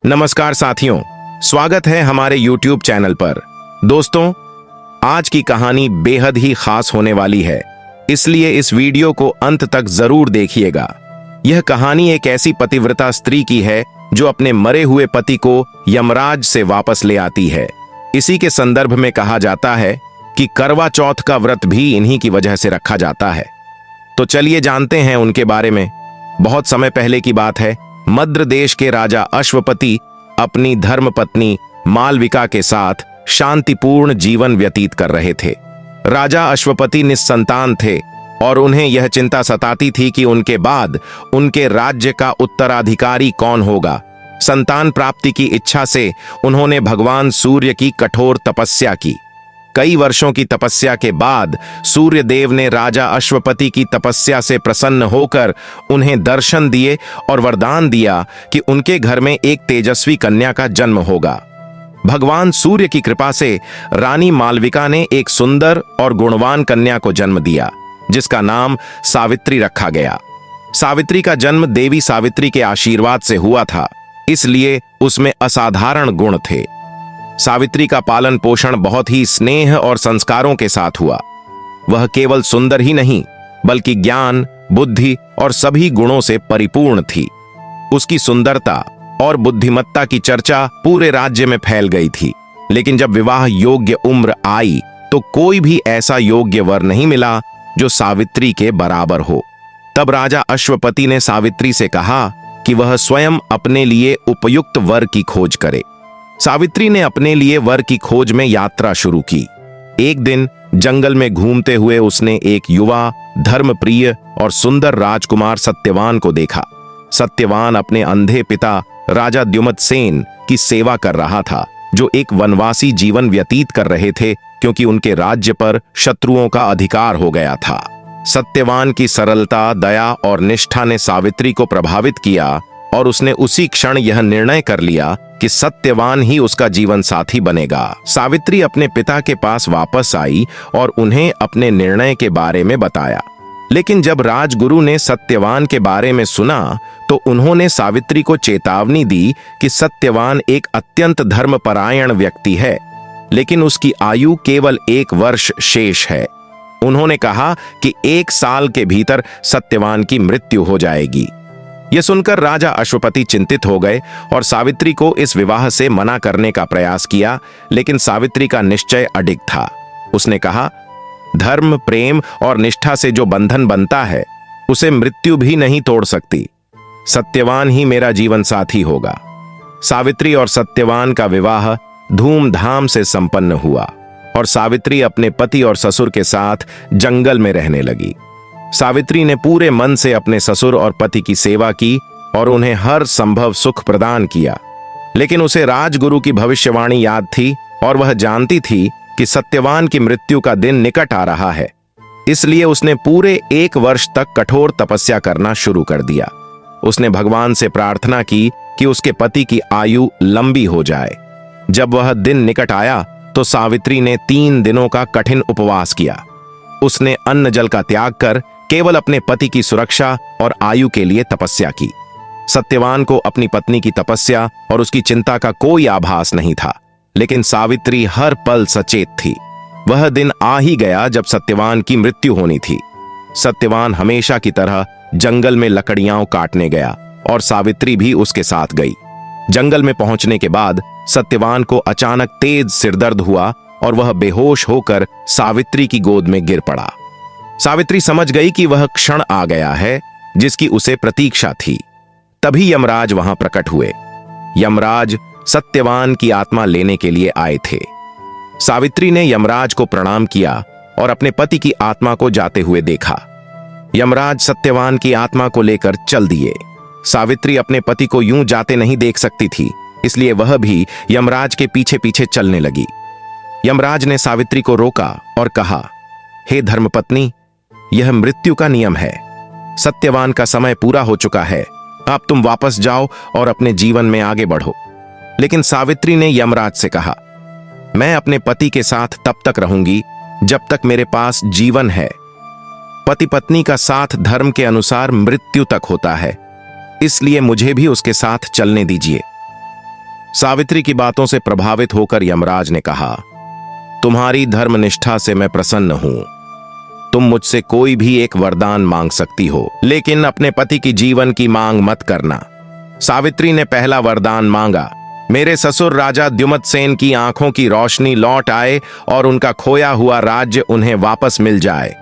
नमस्कार साथियों, स्वागत है हमारे YouTube चैनल पर। दोस्तों, आज की कहानी बेहद ही खास होने वाली है, इसलिए इस वीडियो को अंत तक जरूर देखिएगा। यह कहानी एक ऐसी पतिव्रता स्त्री की है जो अपने मरे हुए पति को यमराज से वापस ले आती है। इसी के संदर्भ में कहा जाता है कि करवा चौथ का व्रत भी इन्हीं की वजह से रखा जाता है। तो चलिए जानते हैं उनके बारे में। बहुत समय पहले की बात है। मद्र देश के राजा अश्वपति अपनी धर्मपत्नी मालविका के साथ शांतिपूर्ण जीवन व्यतीत कर रहे थे। राजा अश्वपति निस्संतान थे और उन्हें यह चिंता सताती थी कि उनके बाद उनके राज्य का उत्तराधिकारी कौन होगा। संतान प्राप्ति की इच्छा से उन्होंने भगवान सूर्य की कठोर तपस्या की। कई वर्षों की तपस्या के बाद सूर्य देव ने राजा अश्वपति की तपस्या से प्रसन्न होकर उन्हें दर्शन दिए और वरदान दिया कि उनके घर में एक तेजस्वी कन्या का जन्म होगा। भगवान सूर्य की कृपा से रानी मालविका ने एक सुंदर और गुणवान कन्या को जन्म दिया, जिसका नाम सावित्री रखा गया। सावित्री का जन्म देवी सावित्री के आशीर्वाद से हुआ था, इसलिए उसमें असाधारण गुण थे। सावित्री का पालन पोषण बहुत ही स्नेह और संस्कारों के साथ हुआ। वह केवल सुंदर ही नहीं, बल्कि ज्ञान, बुद्धि और सभी गुणों से परिपूर्ण थी। उसकी सुंदरता और बुद्धिमत्ता की चर्चा पूरे राज्य में फैल गई थी। लेकिन जब विवाह योग्य उम्र आई तो कोई भी ऐसा योग्य वर नहीं मिला जो सावित्री के बराबर हो। तब राजा अश्वपति ने सावित्री से कहा कि वह स्वयं अपने लिए उपयुक्त वर की खोज करे। सावित्री ने अपने लिए वर की खोज में यात्रा शुरू की। एक दिन जंगल में घूमते हुए उसने एक युवा, धर्मप्रिय और सुंदर राजकुमार सत्यवान को देखा। सत्यवान अपने अंधे पिता राजा द्युमत्सेन की सेवा कर रहा था, जो एक वनवासी जीवन व्यतीत कर रहे थे क्योंकि उनके राज्य पर शत्रुओं का अधिकार हो गया था। सत्यवान की सरलता, दया और निष्ठा ने सावित्री को प्रभावित किया और उसने उसी क्षण यह निर्णय कर लिया कि सत्यवान ही उसका जीवन साथी बनेगा। सावित्री अपने पिता के पास वापस आई और उन्हें अपने निर्णय के बारे में बताया। लेकिन जब राजगुरु ने सत्यवान के बारे में सुना तो उन्होंने सावित्री को चेतावनी दी कि सत्यवान एक अत्यंत धर्मपरायण व्यक्ति है, लेकिन उसकी आयु केवल 1 वर्ष शेष है। उन्होंने कहा कि 1 साल के भीतर सत्यवान की मृत्यु हो जाएगी। यह सुनकर राजा अश्वपति चिंतित हो गए और सावित्री को इस विवाह से मना करने का प्रयास किया, लेकिन सावित्री का निश्चय अडिग था। उसने कहा, धर्म, प्रेम और निष्ठा से जो बंधन बनता है उसे मृत्यु भी नहीं तोड़ सकती। सत्यवान ही मेरा जीवन साथी होगा। सावित्री और सत्यवान का विवाह धूमधाम से संपन्न हुआ और सावित्री अपने पति और ससुर के साथ जंगल में रहने लगी। सावित्री ने पूरे मन से अपने ससुर और पति की सेवा की और उन्हें हर संभव सुख प्रदान किया। लेकिन उसे राजगुरु की भविष्यवाणी याद थी और वह जानती थी कि सत्यवान की मृत्यु का दिन निकट आ रहा है। इसलिए उसने पूरे 1 वर्ष तक कठोर तपस्या करना शुरू कर दिया। उसने भगवान से प्रार्थना की कि उसके पति की आयु लंबी हो जाए। जब वह दिन निकट आया तो सावित्री ने 3 दिनों का कठिन उपवास किया। उसने अन्न जल का त्याग कर केवल अपने पति की सुरक्षा और आयु के लिए तपस्या की। सत्यवान को अपनी पत्नी की तपस्या और उसकी चिंता का कोई आभास नहीं था, लेकिन सावित्री हर पल सचेत थी। वह दिन आ ही गया जब सत्यवान की मृत्यु होनी थी। सत्यवान हमेशा की तरह जंगल में लकड़ियां काटने गया और सावित्री भी उसके साथ गई। जंगल में पहुंचने के बाद सत्यवान को अचानक तेज सिरदर्द हुआ और वह बेहोश होकर सावित्री की गोद में गिर पड़ा। सावित्री समझ गई कि वह क्षण आ गया है जिसकी उसे प्रतीक्षा थी। तभी यमराज वहां प्रकट हुए। यमराज सत्यवान की आत्मा लेने के लिए आए थे। सावित्री ने यमराज को प्रणाम किया और अपने पति की आत्मा को जाते हुए देखा। यमराज सत्यवान की आत्मा को लेकर चल दिए। सावित्री अपने पति को यूं जाते नहीं देख सकती थी, इसलिए वह भी यमराज के पीछे पीछे चलने लगी। यमराज ने सावित्री को रोका और कहा, हे धर्मपत्नी, यह मृत्यु का नियम है। सत्यवान का समय पूरा हो चुका है। अब तुम वापस जाओ और अपने जीवन में आगे बढ़ो। लेकिन सावित्री ने यमराज से कहा, मैं अपने पति के साथ तब तक रहूंगी जब तक मेरे पास जीवन है। पति पत्नी का साथ धर्म के अनुसार मृत्यु तक होता है, इसलिए मुझे भी उसके साथ चलने दीजिए। सावित्री की बातों से प्रभावित होकर यमराज ने कहा, तुम्हारी धर्मनिष्ठा से मैं प्रसन्न हूं। तुम मुझसे कोई भी एक वरदान मांग सकती हो, लेकिन अपने पति की जीवन की मांग मत करना। सावित्री ने पहला वरदान मांगा, मेरे ससुर राजा द्युमत्सेन की आंखों की रोशनी लौट आए और उनका खोया हुआ राज्य उन्हें वापस मिल जाए।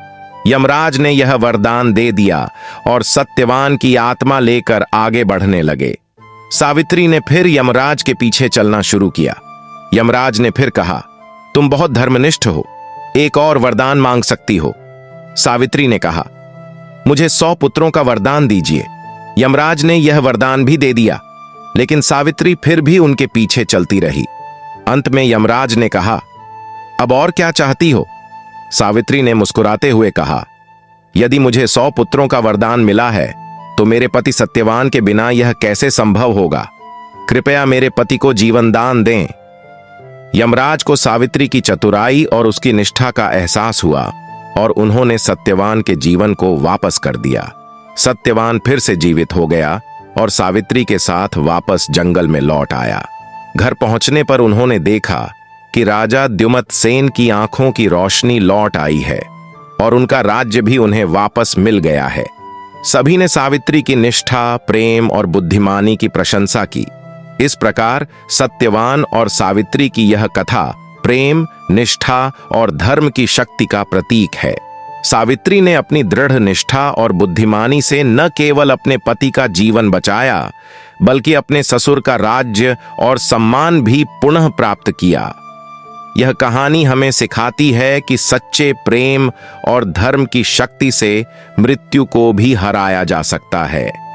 यमराज ने यह वरदान दे दिया और सत्यवान की आत्मा लेकर आगे बढ़ने लगे। सावित्री ने फिर यमराज के पीछे चलना शुरू किया। यमराज ने फिर कहा, तुम बहुत धर्मनिष्ठ हो, एक और वरदान मांग सकती हो। सावित्री ने कहा, मुझे 100 पुत्रों का वरदान दीजिए। यमराज ने यह वरदान भी दे दिया, लेकिन सावित्री फिर भी उनके पीछे चलती रही। अंत में यमराज ने कहा, अब और क्या चाहती हो? सावित्री ने मुस्कुराते हुए कहा, यदि मुझे 100 पुत्रों का वरदान मिला है तो मेरे पति सत्यवान के बिना यह कैसे संभव होगा? कृपया मेरे पति को जीवन दान दें। यमराज को सावित्री की चतुराई और उसकी निष्ठा का एहसास हुआ और उन्होंने सत्यवान के जीवन को वापस कर दिया। सत्यवान फिर से जीवित हो गया और सावित्री के साथ वापस जंगल में लौट आया। घर पहुंचने पर उन्होंने देखा कि राजा द्युमत्सेन की आंखों की रोशनी लौट आई है और उनका राज्य भी उन्हें वापस मिल गया है। सभी ने सावित्री की निष्ठा, प्रेम और बुद्धिमानी की प्रशंसा की। इस प्रकार सत्यवान और सावित्री की यह कथा प्रेम, निष्ठा और धर्म की शक्ति का प्रतीक है। सावित्री ने अपनी दृढ़ निष्ठा और बुद्धिमानी से न केवल अपने पति का जीवन बचाया, बल्कि अपने ससुर का राज्य और सम्मान भी पुनः प्राप्त किया। यह कहानी हमें सिखाती है कि सच्चे प्रेम और धर्म की शक्ति से मृत्यु को भी हराया जा सकता है।